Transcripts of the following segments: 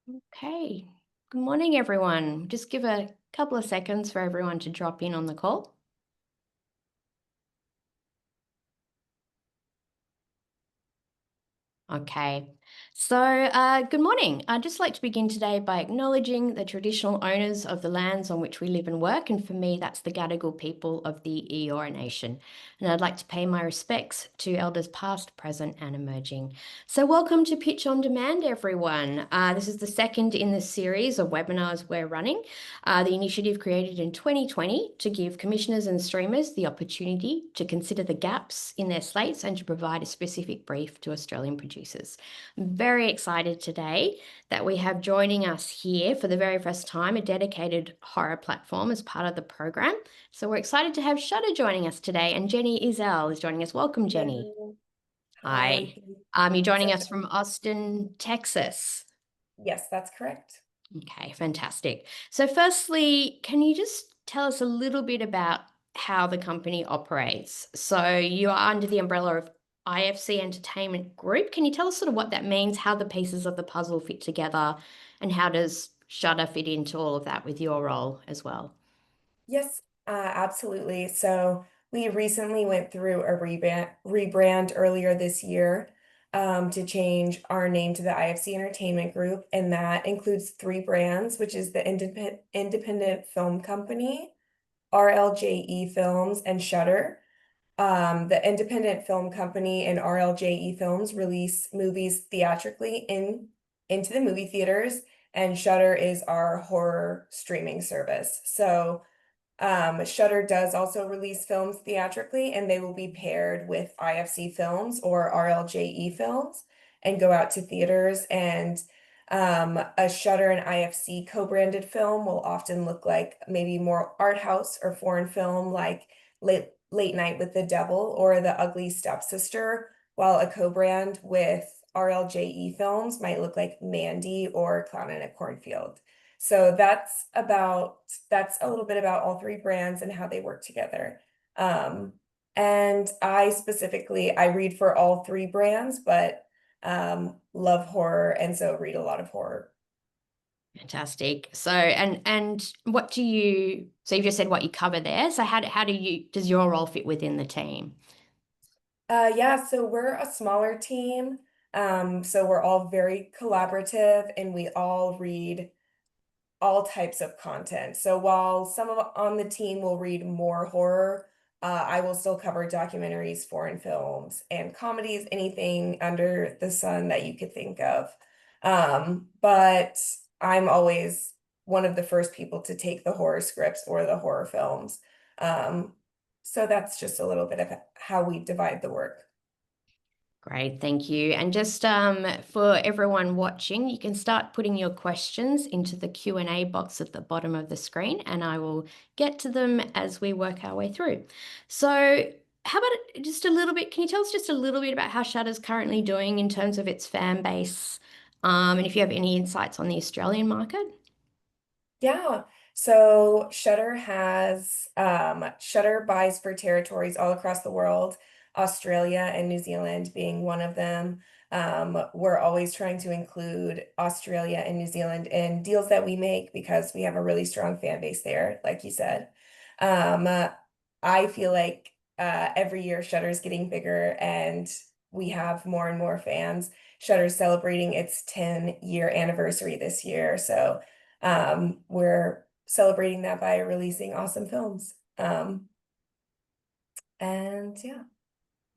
Okay. Good morning, everyone. Just give a couple of seconds for everyone to drop in on the call. Okay. Good morning. I'd just like to begin today by acknowledging the traditional owners of the lands on which we live and work. And for me, that's the Gadigal people of the Eora Nation. And I'd like to pay my respects to elders past, present, and emerging. So, welcome to Pitch on Demand, everyone. This is the second in the series of webinars we're running. The initiative created in 2020 to give commissioners and streamers the opportunity to consider the gaps in their slates and to provide a specific brief to Australian producers. I'm very excited today that we have joining us here for the very first time a dedicated horror platform as part of the program. So we're excited to have Shudder joining us today, and Jenny Izell is joining us. Welcome, Jenny. Hello. Hi. Hi. You're joining So, us from Austin, Texas. yes, that's correct. Okay, fantastic. So, firstly, can you just tell us a little bit about how the company operates? So, you are under the umbrella of IFC Entertainment Group. Can you tell us sort of what that means, how the pieces of the puzzle fit together, and how does Shudder fit into all of that with your role as well? Yes, absolutely. So we recently went through a rebrand earlier this year to change our name to the IFC Entertainment Group, and that includes three brands, which is the Independent Film Company, RLJE Films, and Shudder. The independent film company and RLJE Films release movies theatrically into the movie theaters, and Shudder is our horror streaming service. So Shudder does also release films theatrically, and they will be paired with IFC Films or RLJE Films and go out to theaters. And a Shudder and IFC co-branded film will often look like maybe more art house or foreign film, like Late Night with the Devil or The Ugly Stepsister, while a co-brand with RLJE Films might look like Mandy or Clown in a Cornfield. So that's a little bit about all three brands and how they work together. Um, and I read for all three brands, but love horror and so read a lot of horror. Fantastic. So, and what do you? So you just said what you cover there. So how do you? Does your role fit within the team? Yeah, so we're a smaller team. So we're all very collaborative and we all read all types of content. So while some of on the team will read more horror, I will still cover documentaries, foreign films, and comedies, anything under the sun that you could think of. But I'm always one of the first people to take the horror scripts or the horror films. Um, so that's just a little bit of how we divide the work. Great, thank you. And just for everyone watching, you can start putting your questions into the Q&A box at the bottom of the screen, and I will get to them as we work our way through. So, how about just a little bit? Can you tell us just a little bit about how Shudder's currently doing in terms of its fan base, and if you have any insights on the Australian market? Yeah. So Shudder buys for territories all across the world, Australia and New Zealand being one of them. We're always trying to include Australia and New Zealand in deals that we make because we have a really strong fan base there, like you said. Um, I feel like every year Shudder's getting bigger and we have more and more fans. Shudder's celebrating its 10-year anniversary this year. So we're celebrating that by releasing awesome films. And yeah.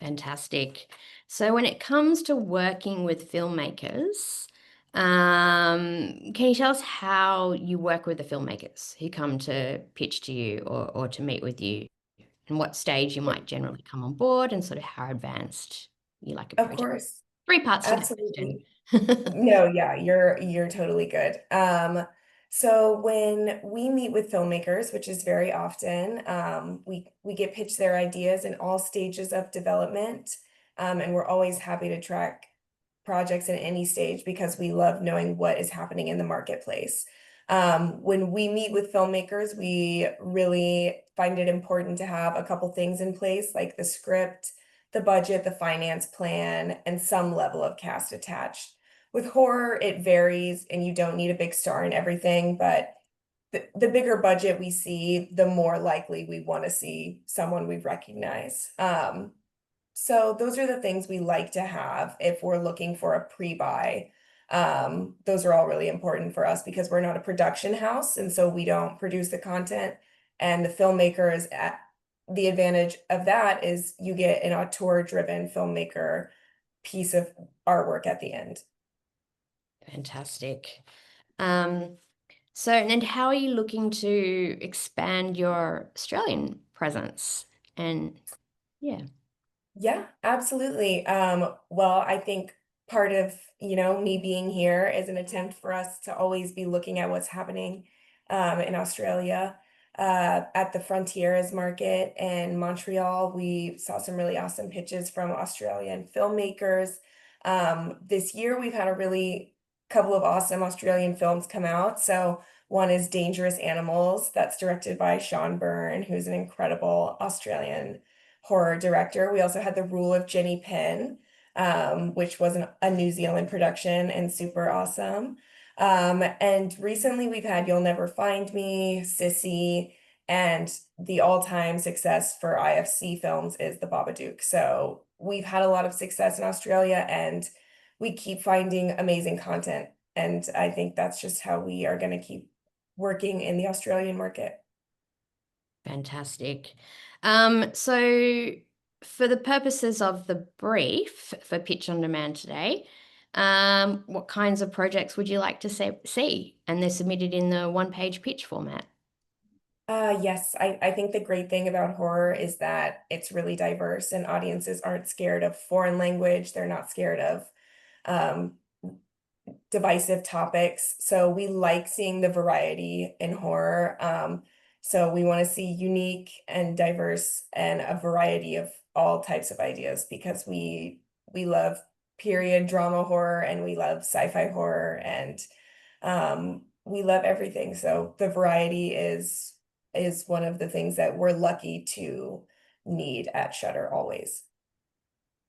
Fantastic. So when it comes to working with filmmakers, can you tell us how you work with the filmmakers who come to pitch to you or to meet with you, and what stage you might generally come on board, and sort of how advanced you like a Of project? course, Three parts to that absolutely. question. No, yeah, you're totally good. So when we meet with filmmakers, which is very often, we get pitched their ideas in all stages of development, and we're always happy to track projects in any stage because we love knowing what is happening in the marketplace. When we meet with filmmakers, we really find it important to have a couple things in place, like the script, the budget, the finance plan, and some level of cast attached. with horror, it varies and you don't need a big star and everything, but the bigger budget we see, the more likely we want to see someone we recognize. So those are the things we like to have if we're looking for a pre-buy. Those are all really important for us because we're not a production house, and so we don't produce the content. And the filmmakers, the advantage of that is you get an auteur-driven filmmaker piece of artwork at the end. Fantastic. Um, so, and then how are you looking to expand your Australian presence? And yeah, Yeah, absolutely. Well, I think part of, me being here is an attempt for us to always be looking at what's happening in Australia. At the Frontiers Market in Montreal, we saw some really awesome pitches from Australian filmmakers. This year, we've had a really couple of awesome Australian films come out. So one is Dangerous Animals, that's directed by Sean Byrne, who's an incredible Australian horror director. We also had The Rule of Jenny Pin, which was a New Zealand production and super awesome. And recently we've had You'll Never Find Me, Sissy, and the all-time success for IFC films is The Babadook. So we've had a lot of success in Australia and we keep finding amazing content. And I think that's just how we are going to keep working in the Australian market. fantastic. So for the purposes of the brief for Pitch on Demand today, what kinds of projects would you like to see? And they're submitted in the one-page pitch format. Yes, I think the great thing about horror is that it's really diverse and audiences aren't scared of foreign language. They're not scared of um, divisive topics. So we like seeing the variety in horror. So we want to see unique and diverse and a variety of all types of ideas because we love period drama horror and we love sci-fi horror and we love everything. So the variety is one of the things that we're lucky to need at Shudder always.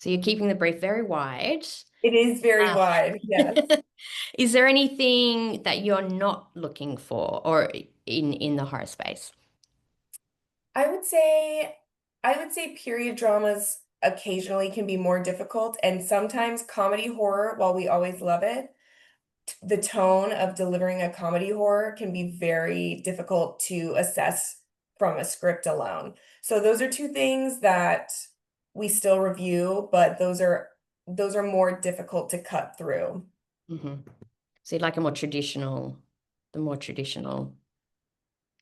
So you're keeping the brief very wide. It is very Uh, wide, yes. Is there anything that you're not looking for or in the horror space? I would say I would say period dramas occasionally can be more difficult and sometimes comedy horror, while we always love it, the tone of delivering a comedy horror can be very difficult to assess from a script alone. So those are two things that we still review, but those are more difficult to cut through. Hmm. So you'd like a more traditional, the more traditional,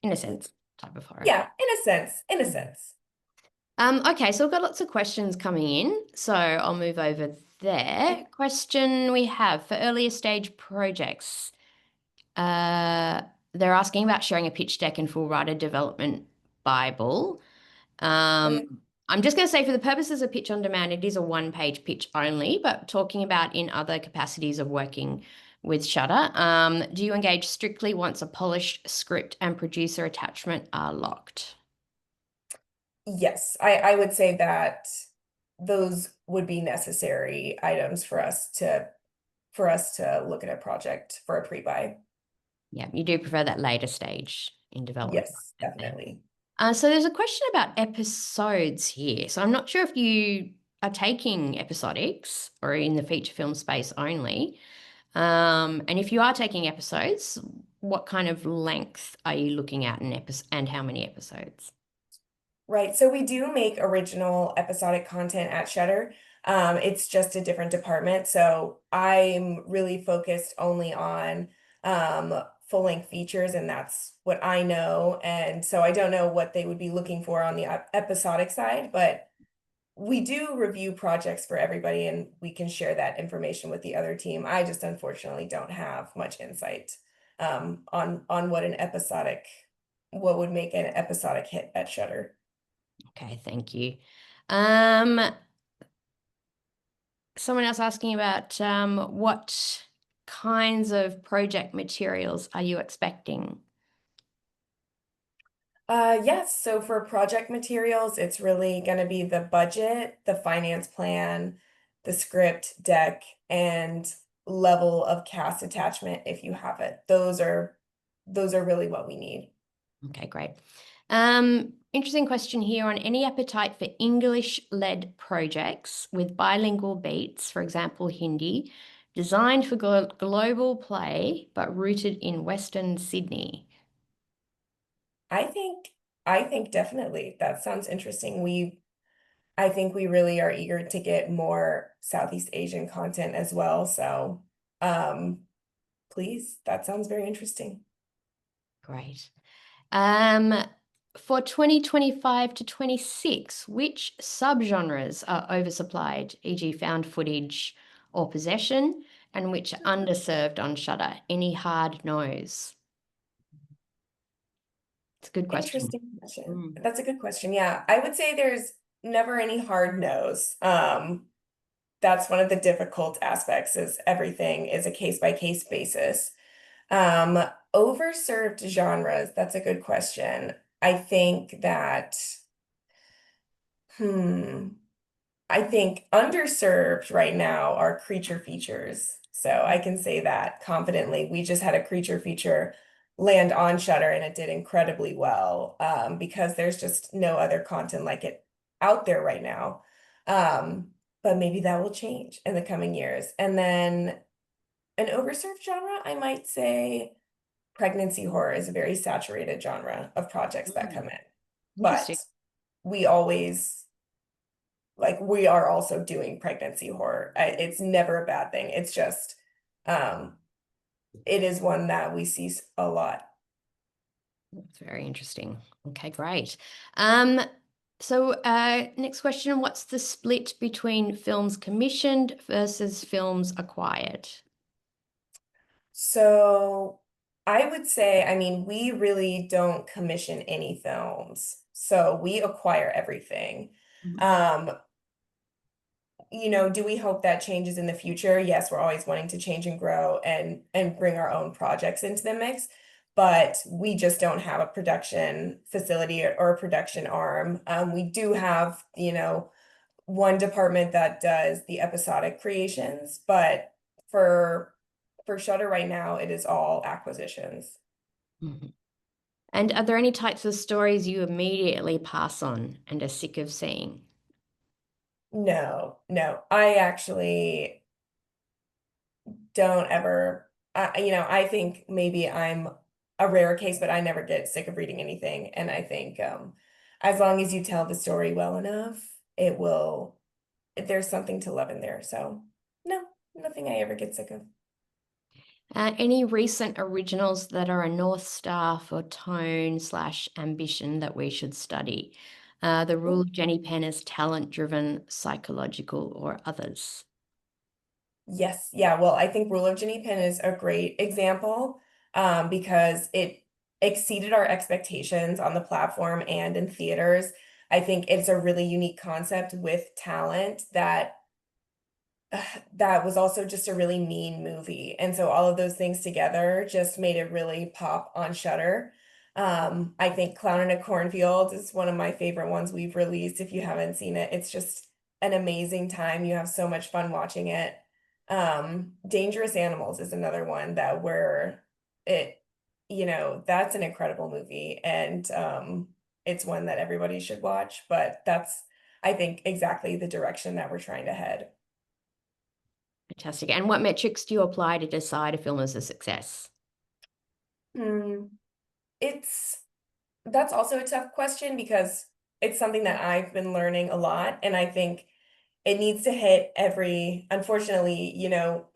in a sense, type of horror. Yeah, in a sense, in a Mhm. sense. Okay, so we've got lots of questions coming in, so I'll move over there. Question we have for earlier stage projects. Uh, they're asking about sharing a pitch deck and full writer development Bible. Um, Okay. I'm just going to say, for the purposes of Pitch on Demand, it is a one-page pitch only, but talking about in other capacities of working with Shudder, do you engage strictly once a polished script and producer attachment are locked? Yes, I would say that those would be necessary items for us to look at a project for a pre-buy. Yeah, you do prefer that later stage in development. Yes, definitely. So there's a question about episodes here. So I'm not sure if you are taking episodics or in the feature film space only. And if you are taking episodes, what kind of length are you looking at in episode and how many episodes? Right. So we do make original episodic content at Shudder. It's just a different department. So I'm really focused only on full-length features, and that's what I know. And so I don't know what they would be looking for on the episodic side, but we do review projects for everybody, and we can share that information with the other team. I just unfortunately don't have much insight on what would make an episodic hit at Shudder. Okay, thank you. Um, Someone else asking about what kinds of project materials are you expecting? Yes, so for project materials, it's really going to be the budget, the finance plan, the script deck, and level of cast attachment if you have it. Those are really what we need. Okay, great. Interesting question here on any appetite for English-led projects with bilingual beats, for example, Hindi, designed for global play but rooted in Western Sydney. I think I think definitely that sounds interesting. I think we really are eager to get more Southeast Asian content as well. So, um, please, that sounds very interesting. Great. Um, for 2025 to 26, which subgenres are oversupplied, e.g., found footage or possession, and which are underserved on Shudder? Any hard no's? It's a good question. Interesting question. Mm. That's a good question. Yeah, I would say there's never any hard no's. That's one of the difficult aspects is everything is a case by case basis. Um, Overserved genres, that's a good question. I think that, hmm, I think underserved right now are creature features. So I can say that confidently. We just had a creature feature land on Shudder and it did incredibly well because there's just no other content like it out there right now. But maybe that will change in the coming years. And then an overserved genre, I might say pregnancy horror is a very saturated genre of projects that come Mm. in. But Interesting. we always we are also doing pregnancy horror. It's never a bad thing. It's just um it is one that we see a lot. That's very interesting. Okay, great. Next question, what's the split between films commissioned versus films acquired? So I would say, I mean, we really don't commission any films. So we acquire everything. Mhm. Um, do we hope that changes in the future? Yes, we're always wanting to change and grow and bring our own projects into the mix, but we just don't have a production facility or a production arm. We do have, one department that does the episodic creations, but for for Shudder right now, it is all acquisitions. Mhm. And are there any types of stories you immediately pass on and are sick of seeing? No, no. I actually don't ever I think maybe I'm a rare case, but I never get sick of reading anything. And I think as long as you tell the story well enough, it will there's something to love in there. So no, nothing I ever get sick of. Any recent originals that are a North Star for tone slash ambition that we should study? The Rule of Jenny Penn is talent driven, psychological, or others. Yes, yeah. Well, I think Rule of Ginny Pin is a great example because it exceeded our expectations on the platform and in theaters. I think it's a really unique concept with talent that that was also just a really mean movie. And so all of those things together just made it really pop on Shudder. I think Clown in a Cornfield is one of my favorite ones we've released. If you haven't seen it, it's just an amazing time. You have so much fun watching it. Dangerous Animals is another one that where it, that's an incredible movie. And it's one that everybody should watch, but that's, I think, exactly the direction that we're trying to head. Fantastic. And what metrics do you apply to decide a film is a success? Hmm. It's that's also a tough question because it's something that I've been learning a lot, and I think it needs to hit unfortunately,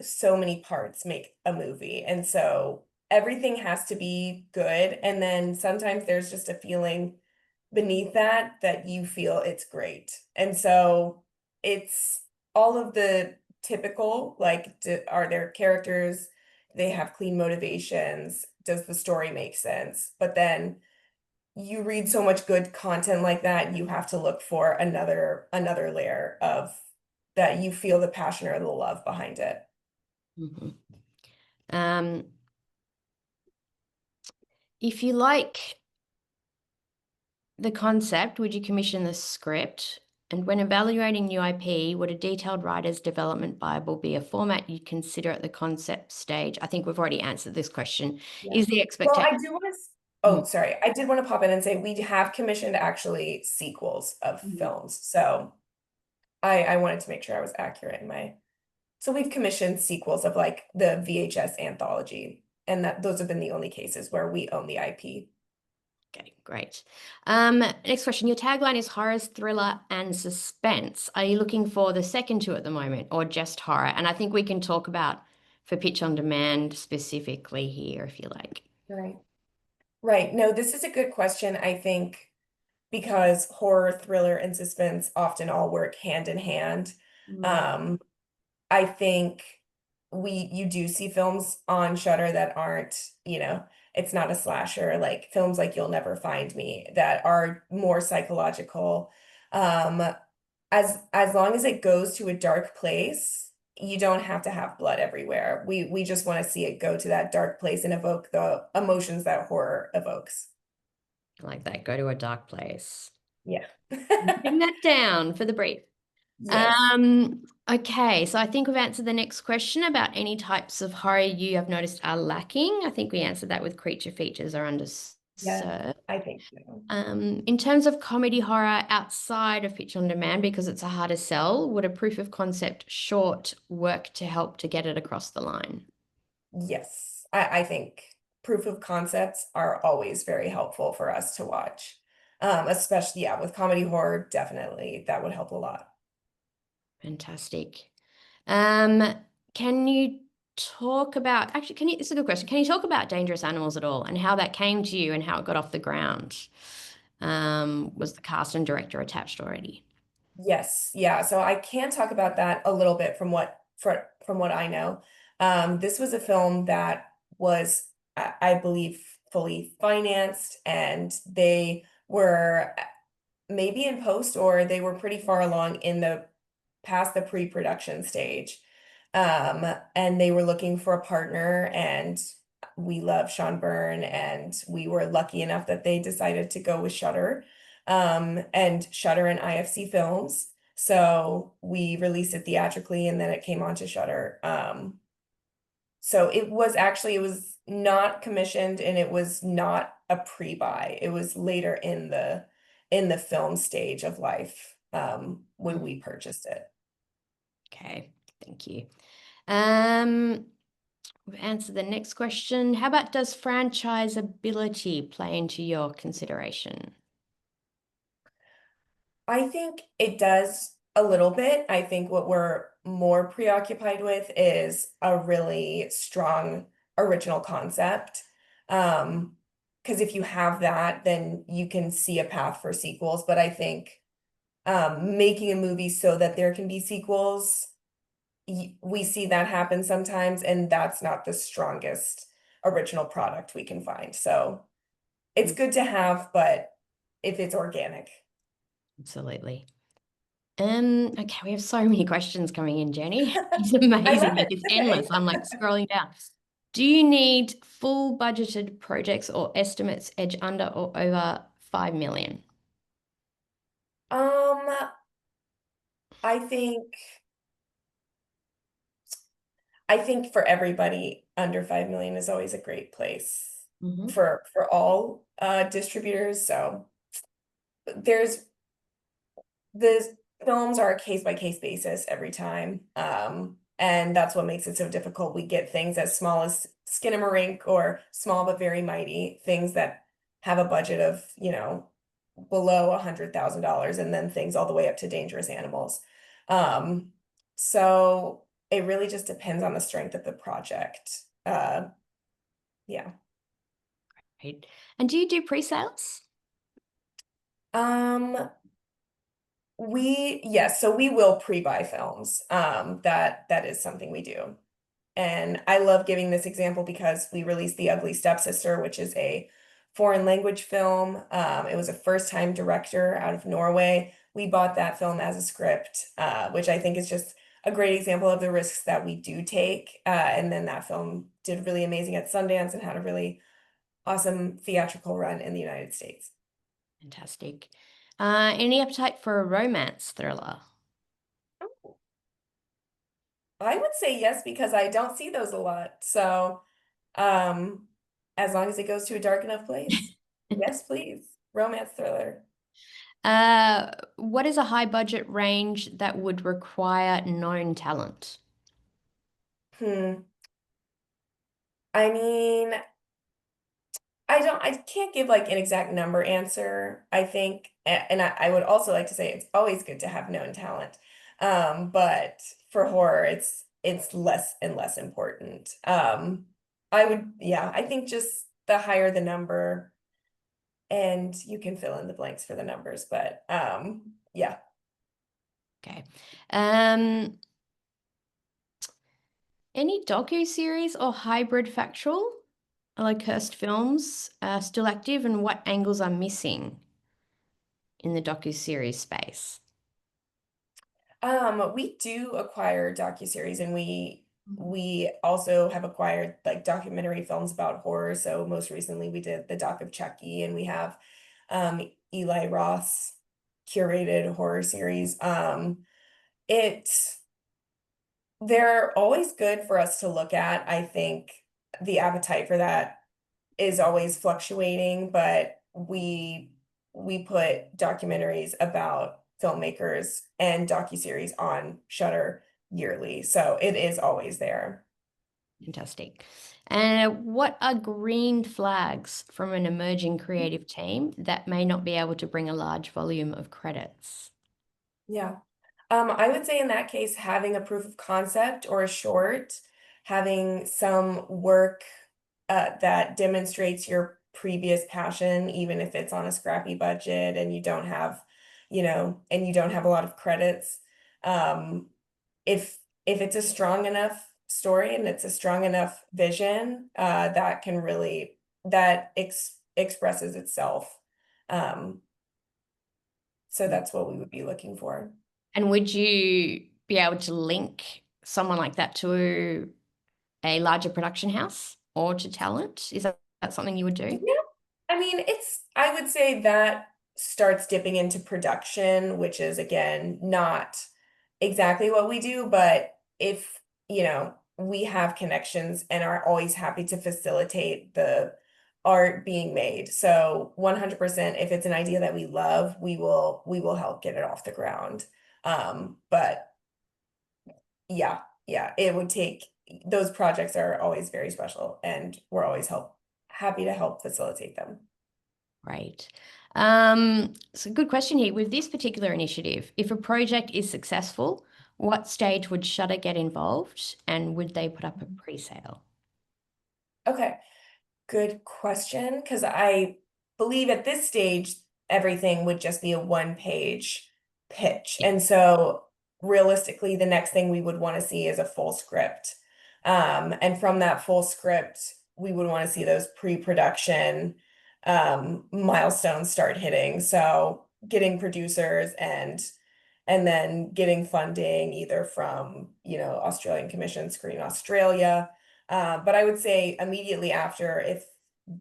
so many parts make a movie, and so everything has to be good, and then sometimes there's just a feeling beneath that you feel it's great. And so it's all of the typical, like, are there characters, they have clean motivations, does the story make sense? But then you read so much good content like that, you have to look for another layer of that you feel the passion or the love behind it. Mhm. Um, if you like the concept, would you commission the script? And when evaluating new IP, would a detailed writer's development Bible be a format you'd consider at the concept stage? I think we've already answered this question. Yeah. Is the Well, expectation? I do want to, oh, sorry. I did want to pop in and say we have commissioned actually sequels of films. So I wanted to make sure I was accurate in my, so we've commissioned sequels of like the VHS anthology, and that those have been the only cases where we own the IP. Okay, great. Next question. Your tagline is horror, thriller, and suspense. Are you looking for the second two at the moment or just horror? And I think we can talk about for Pitch on Demand specifically here if you like. Right. Right. No, this is a good question, I think, because horror, thriller, and suspense often all work hand in hand. Mm. Um, I think you do see films on Shudder that aren't, it's not a slasher, like films like You'll Never Find Me that are more psychological. Um, as long as it goes to a dark place, you don't have to have blood everywhere. We just want to see it go to that dark place and evoke the emotions that horror evokes. I like that. Go to a dark place. Yeah. Bring that down for the brief. Yes. Okay, so I think we've answered the next question about any types of horror you have noticed are lacking. I think we answered that with creature features are Yeah, underserved. I think so. In terms of comedy horror outside of Pitch on Demand, because it's a harder sell, would a proof of concept short work to help to get it across the line? Yes, I think proof of concepts are always very helpful for us to watch. Especially, yeah, with comedy horror, definitely that would help a lot. Fantastic. Um, can you talk about, actually, this is a good question. Can you talk about Dangerous Animals at all and how that came to you and how it got off the ground? Was the cast and director attached already? Yes, yeah. So I can talk about that a little bit from what I know. This was a film that was, I believe, fully financed, and they were maybe in post or they were pretty far along in the past the pre-production stage. And they were looking for a partner, and we love Sean Byrne, and we were lucky enough that they decided to go with Shudder, and Shudder and IFC Films. So we released it theatrically, and then it came onto Shudder. So it was not commissioned, and it was not a pre-buy. It was later in the film stage of life, when we purchased it. Okay, thank you. Um, we've answered the next question. How about does franchisability play into your consideration? I think it does a little bit. I think what we're more preoccupied with is a really strong original concept. Because if you have that, then you can see a path for sequels. But I think making a movie so that there can be sequels, we see that happen sometimes, and that's not the strongest original product we can find. So it's Mm, good to have, but if it's organic. absolutely. Okay, we have so many questions coming in, Jenny. It's I love amazing. Like it. it's It's endless. okay. I'm like scrolling down. Do you need full budgeted projects or estimates edge under or over 5 million? Um, I think I think for everybody under 5 million is always a great place Hmm. for all distributors. So there's the films are a case by case basis every time. And that's what makes it so difficult. We get things as small as Skinamarink or small but very mighty, things that have a budget of, below $100,000, and then things all the way up to dangerous animals. Um, so it really just depends on the strength of the project. Yeah. Right. And do you do pre-sales? Um, yes, so we will pre-buy films. That is something we do. And I love giving this example because we released The Ugly Stepsister, which is a foreign language film. It was a first-time director out of Norway. We bought that film as a script, which I think is just a great example of the risks that we do take. And then that film did really amazing at Sundance and had a really awesome theatrical run in the United States. Fantastic. Any appetite for a romance thriller? I would say yes because I don't see those a lot. So, um, as long as it goes to a dark enough place, yes, please. Romance thriller. What is a high budget range that would require known talent? Hmm. I mean, I can't give like an exact number answer. I think, and I would also like to say it's always good to have known talent. But for horror, it's less and less important. Yeah, I think just the higher the number, and you can fill in the blanks for the numbers, but yeah. Okay. Um, any docu-series or hybrid factual? Like cursed films still active, and what angles are missing in the docu-series space? We do acquire docuseries and we also have acquired like documentary films about horror. So most recently we did the Doc of Chucky and we have Eli Roth's curated horror series. It they're always good for us to look at. I think the appetite for that is always fluctuating, but we put documentaries about filmmakers and docuseries on Shudder yearly, so it is always there. Fantastic. And what are green flags from an emerging creative team that may not be able to bring a large volume of credits? Yeah. I would say in that case, having a proof of concept or a short, having some work that demonstrates your previous passion, even if it's on a scrappy budget and and you don't have a lot of credits. Um, if it's a strong enough story and it's a strong enough vision, that can really that expresses itself. Um, so that's what we would be looking for. And would you be able to link someone like that to a larger production house or to talent? Is that something you would do? Yeah, I mean, I would say that starts dipping into production, which is again not exactly what we do, but if, we have connections and are always happy to facilitate the art being made. So 100%, if it's an idea that we love, we will help get it off the ground. But yeah, yeah, it would take those projects are always very special and we're always happy to help facilitate them. Right. So good question here. With this particular initiative, if a project is successful, what stage would Shudder get involved and would they put up a pre-sale? Okay, good question. Because I believe at this stage, everything would just be a one-page pitch. Yeah, And so realistically, the next thing we would want to see is a full script. And from that full script, we would want to see those pre-production milestones start hitting. So getting producers and then getting funding either from, Australian Commission, Screen Australia. But I would say immediately after, if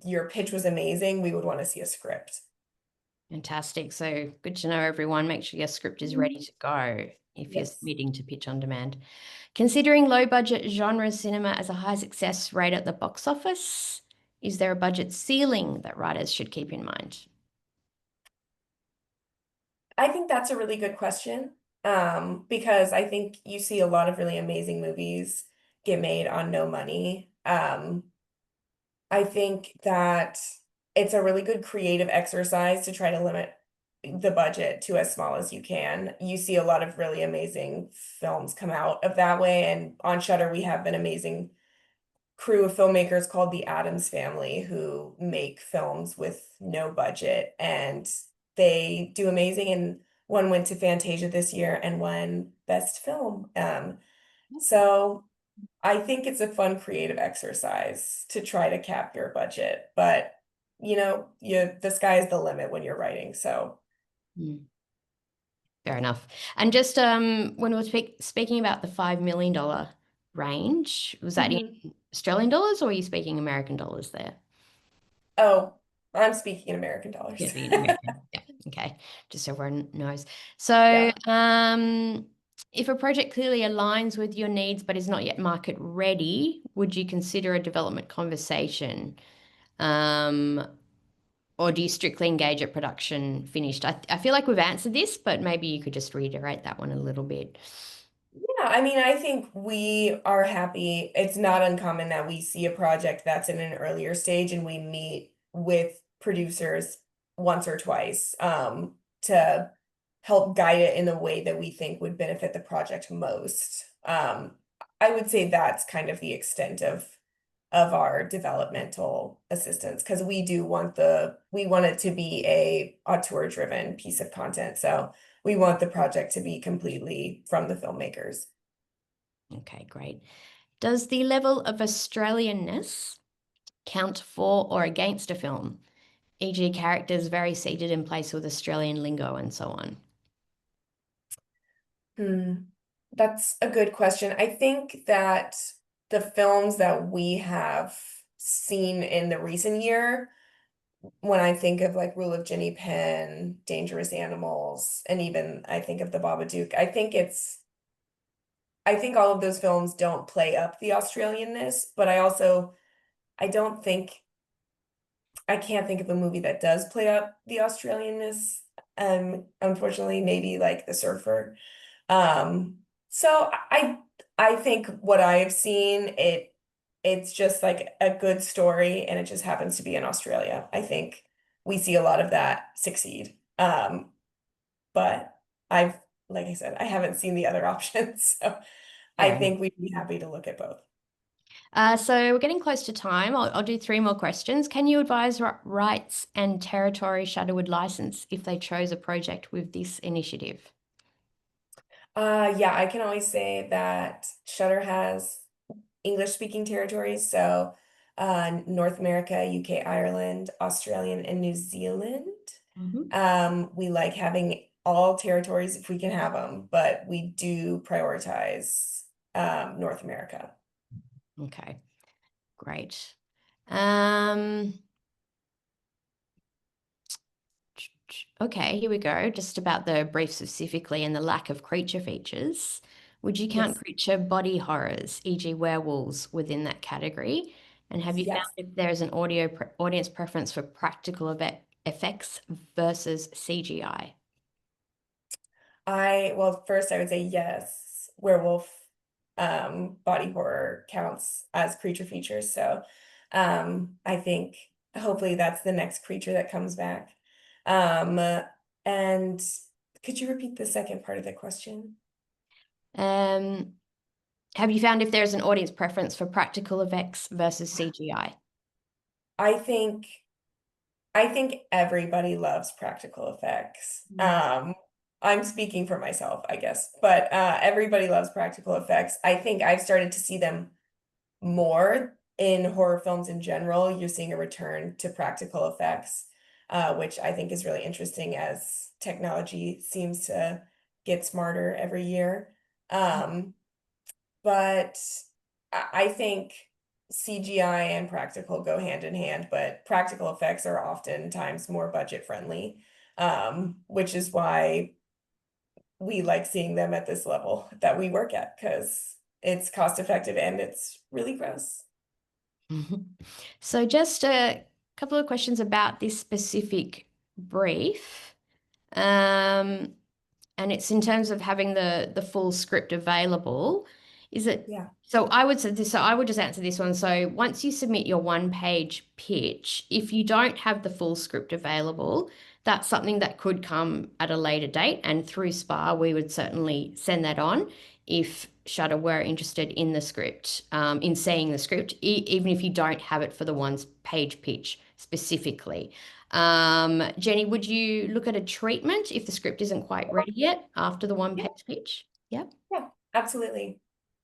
your pitch was amazing, we would want to see a script. fantastic. So good to know, everyone. Make sure your script is ready Mhm. to go if you're Yes. submitting to Pitch on Demand. Considering low budget genre cinema as a high success rate at the box office, is there a budget ceiling that writers should keep in mind? I think that's a really good question. Because I think you see a lot of really amazing movies get made on no money. I think that it's a really good creative exercise to try to limit the budget to as small as you can. You see a lot of really amazing films come out of that way, and on Shudder we have an amazing crew of filmmakers called the Addams Family who make films with no budget, and they do amazing. And one went to Fantasia this year and won Best Film. So I think it's a fun creative exercise to try to cap your budget, but the sky is the limit when you're writing. So, Hmm, fair enough. And just when we were speaking about the $5 million range, was that in mhm. Australian dollars or are you speaking American dollars there? Oh. I'm speaking in American dollars. Yeah, being American. Yeah. Okay. Just so everyone knows. So, Yeah. if a project clearly aligns with your needs but is not yet market ready, would you consider a development conversation? Um, or do you strictly engage at production finished? I feel like we've answered this, but maybe you could just reiterate that one a little bit. Yeah, I mean, I think we are happy. It's not uncommon that we see a project that's in an earlier stage and we meet with producers once or twice to help guide it in the way that we think would benefit the project most. I would say that's kind of the extent of our developmental assistance because we want it to be a auteur driven piece of content. So we want the project to be completely from the filmmakers. Okay, great. Does the level of Australianness count for or against a film, e.g., characters very seated in place with Australian lingo and so on? Hmm. That's a good question. I think that the films that we have seen in the recent year, when I think of like Rule of Ginny Penn, Dangerous Animals, and even I think of The Babadook, I think all of those films don't play up the Australianness, but I don't think I can't think of a movie that does play up the Australianness. Unfortunately, maybe like The Surfer. So I think what I have seen, it's just like a good story and it just happens to be in Australia. I think we see a lot of that succeed. But I've like I said, I haven't seen the other options. So I Fair enough. think we'd be happy to look at both. So we're getting close to time. I'll do three more questions. Can you advise rights and territory Shudder would license if they chose a project with this initiative? Yeah, I can always say that Shudder has English speaking territories. So North America, UK, Ireland, Australian, and New Zealand. Mhm. We like having all territories if we can have them, but we do prioritize North America. Okay, great. Um, okay, here we go. Just about the brief specifically and the lack of creature features. Would you count Yes. creature body horrors, e.g., werewolves, within that category? And have you found Yes. if there is an audience preference for practical effects versus CGI? Well, first I would say yes, werewolf body horror counts as creature features. So I think hopefully that's the next creature that comes back. Um and could you repeat the second part of the question? Um, have you found if there is an audience preference for practical effects versus CGI? I think I think everybody loves practical effects. Mm. I'm speaking for myself, I guess, but everybody loves practical effects. I think I've started to see them more in horror films in general. You're seeing a return to practical effects, which I think is really interesting as technology seems to get smarter every year. Um, but I think CGI and practical go hand in hand, but practical effects are oftentimes more budget friendly, which is why we like seeing them at this level that we work at because it's cost effective and it's really gross. Mhm. So just a couple of questions about this specific brief. Um, and it's in terms of having the full script available. Is it Yeah. so I would say this, so I would just answer this one. So once you submit your one-page pitch, if you don't have the full script available, that's something that could come at a later date. And through SPA, we would certainly send that on if Shudder were interested in the script, in seeing the script, even if you don't have it for the one's page pitch specifically. Jenny, would you look at a treatment if the script isn't quite ready yet after the one Yeah. page pitch? Yep. Yeah. Absolutely.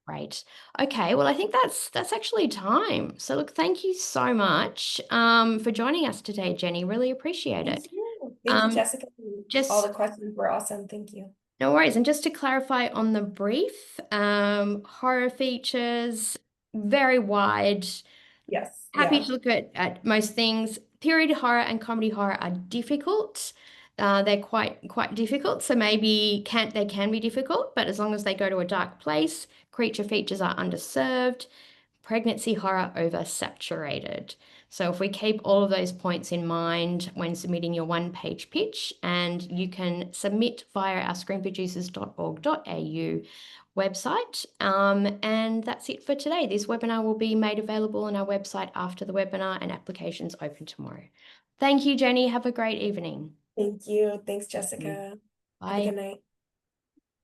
Great. Okay, well, I think that's actually time. So look, thank you so much for joining us today, Jenny. Really appreciate Thank it. you. Thank you, Um, Jessica. All the just questions were awesome. Thank you. no worries. And just to clarify on the brief, horror features, very wide. Yes. Happy Yeah. to look at most things. period horror and comedy horror are difficult. They're quite difficult, so maybe they can be difficult, but as long as they go to a dark place, creature features are underserved, pregnancy horror oversaturated. So if we keep all of those points in mind when submitting your one-page pitch, and you can submit via our screenproducers.org.au website. And that's it for today. This webinar will be made available on our website after the webinar, and applications open tomorrow. Thank you, Jenny. Have a great evening. Thank you. Thanks, Thank you. Jessica. Have a Bye. good night.